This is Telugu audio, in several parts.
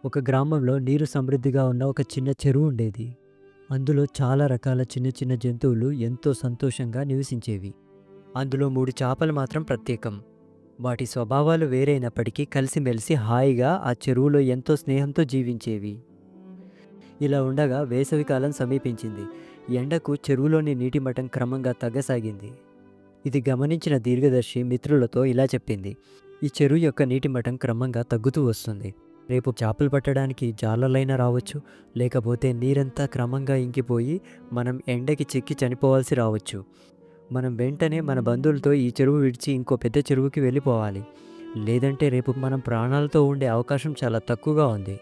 ఒక గ్రామంలో నీరు సమృద్ధిగా ఉన్న ఒక చిన్న చెరువు ఉండేది. అందులో చాలా రకాల చిన్న చిన్న జంతువులు ఎంతో సంతోషంగా నివసించేవి. అందులో 3 చేపలు మాత్రం ప్రత్యేకం. వాటి స్వభావాలు వేరైనప్పటికీ కలిసిమెలిసి హాయిగా ఆ చెరువులో ఎంతో స్నేహంతో జీవించేవి. ఇలా ఉండగా వేసవికాలం సమీపించింది. ఎండకు చెరువులోని నీటి మట్టం క్రమంగా తగ్గసాగింది. ఇది గమనించిన దీర్ఘదర్శి మిత్రులతో ఇలా చెప్పింది: ఈ చెరువు యొక్క నీటి మట్టం క్రమంగా తగ్గుతూ వస్తుంది. రేపు చేపలు పట్టడానికి జాలర్లైనా రావచ్చు, లేకపోతే నీరంతా క్రమంగా ఇంకిపోయి మనం ఎండకి చిక్కి చనిపోవాల్సి రావచ్చు. మనం వెంటనే మన బంధువులతో ఈ చెరువు విడిచి ఇంకో పెద్ద చెరువుకి వెళ్ళిపోవాలి. లేదంటే రేపు మనం ప్రాణాలతో ఉండే అవకాశం చాలా తక్కువగా ఉంది.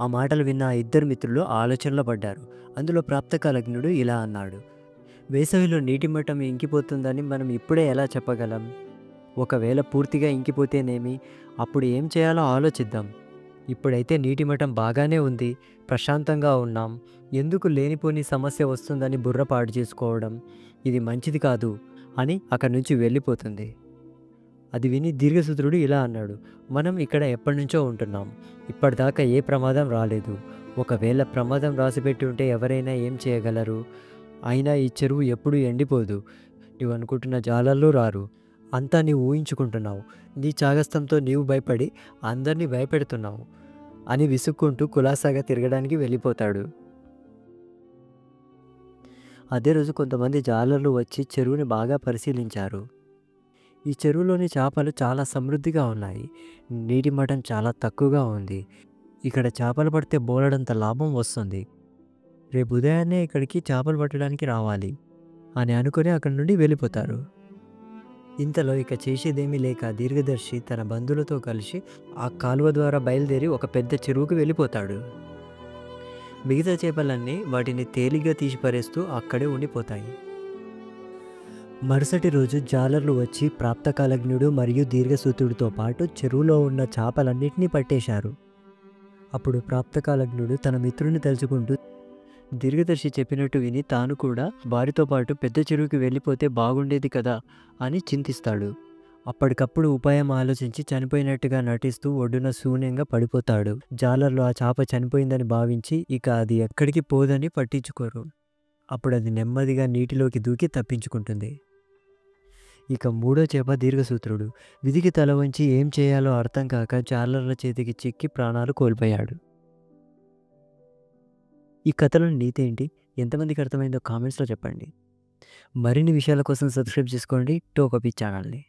ఆ మాటలు విన్న ఆ ఇద్దరు మిత్రులు ఆలోచనలో పడ్డారు. అందులో ప్రాప్తకాలజ్ఞుడు ఇలా అన్నాడు: వేసవిలో నీటి మట్టం ఇంకిపోతుందని మనం ఇప్పుడే ఎలా చెప్పగలం? ఒకవేళ పూర్తిగా ఇంకిపోతేనేమి? అప్పుడు ఏం చేయాలో ఆలోచిద్దాం. ఇప్పుడైతే నీటి మట్టం బాగానే ఉంది, ప్రశాంతంగా ఉన్నాం. ఎందుకు లేనిపోని సమస్య వస్తుందని బుర్ర పాడు చేసుకోవడం? ఇది మంచిది కాదు అని అక్కడి నుంచి వెళ్ళిపోతుంది. అది విని దీర్ఘసూత్రుడు ఇలా అన్నాడు: మనం ఇక్కడ ఎప్పటినుంచో ఉంటున్నాం. ఇప్పటిదాకా ఏ ప్రమాదం రాలేదు. ఒకవేళ ప్రమాదం రాసిపెట్టి ఉంటే ఎవరైనా ఏం చేయగలరు? అయినా ఈ చెరువు ఎప్పుడూ ఎండిపోదు. నువ్వు అనుకుంటున్న జాలర్లు రారు. అంతా నీవు ఊహించుకుంటున్నావు. నీ చాగస్తంతో నీవు భయపడి అందరినీ భయపెడుతున్నావు అని విసుక్కుంటూ కులాసాగా తిరగడానికి వెళ్ళిపోతాడు. అదే రోజు కొంతమంది జాలర్లు వచ్చి చెరువుని బాగా పరిశీలించారు. ఈ చెరువులోని చేపలు చాలా సమృద్ధిగా ఉన్నాయి. నీటి మట్టం చాలా తక్కువగా ఉంది. ఇక్కడ చేపలు పడితే బోలెడంత లాభం వస్తుంది. రేపు ఉదయాన్నే ఇక్కడికి చేపలు పట్టడానికి రావాలి అని అనుకుని అక్కడి నుండి వెళ్ళిపోతారు. ఇంతలో ఇక చేసేదేమీ లేక దీర్ఘదర్శి తన బంధువులతో కలిసి ఆ కాలువ ద్వారా బయలుదేరి ఒక పెద్ద చెరువుకు వెళ్ళిపోతాడు. మిగతా చేపలన్నీ వాటిని తేలిగ్గా తీసి పరేస్తూ అక్కడే ఉండిపోతాయి. మరుసటి రోజు జాలర్లు వచ్చి ప్రాప్తకాలజ్ఞుడు మరియు దీర్ఘసూత్రుడితో పాటు చెరువులో ఉన్న చేపలన్నింటినీ పట్టేశారు. అప్పుడు ప్రాప్తకాలజ్ఞుడు తన మిత్రుని తలుచుకుంటూ దీర్ఘదర్శి చెప్పినట్టు విని తాను కూడా వారితో పాటు పెద్ద చెరువుకి వెళ్ళిపోతే బాగుండేది కదా అని చింతిస్తాడు. అప్పటికప్పుడు ఉపాయం ఆలోచించి చనిపోయినట్టుగా నటిస్తూ ఒడ్డున శూన్యంగా పడిపోతాడు. జాలర్లు ఆ చేప చనిపోయిందని భావించి ఇక అది ఎక్కడికి పోదని పట్టించుకోరు. అప్పుడు అది నెమ్మదిగా నీటిలోకి దూకి తప్పించుకుంటుంది. ఇక మూడో చేప దీర్ఘసూత్రుడు విధికి తల వంచి ఏం చేయాలో అర్థం కాక జాలర్ల చేతికి చిక్కి ప్రాణాలు కోల్పోయాడు. ఈ కథలో నీతి ఏంటి? ఎంతమందికి అర్థమైందో కామెంట్స్లో చెప్పండి. మరిన్ని విషయాల కోసం సబ్స్క్రైబ్ చేసుకోండి టోకపీ ఛానల్ని.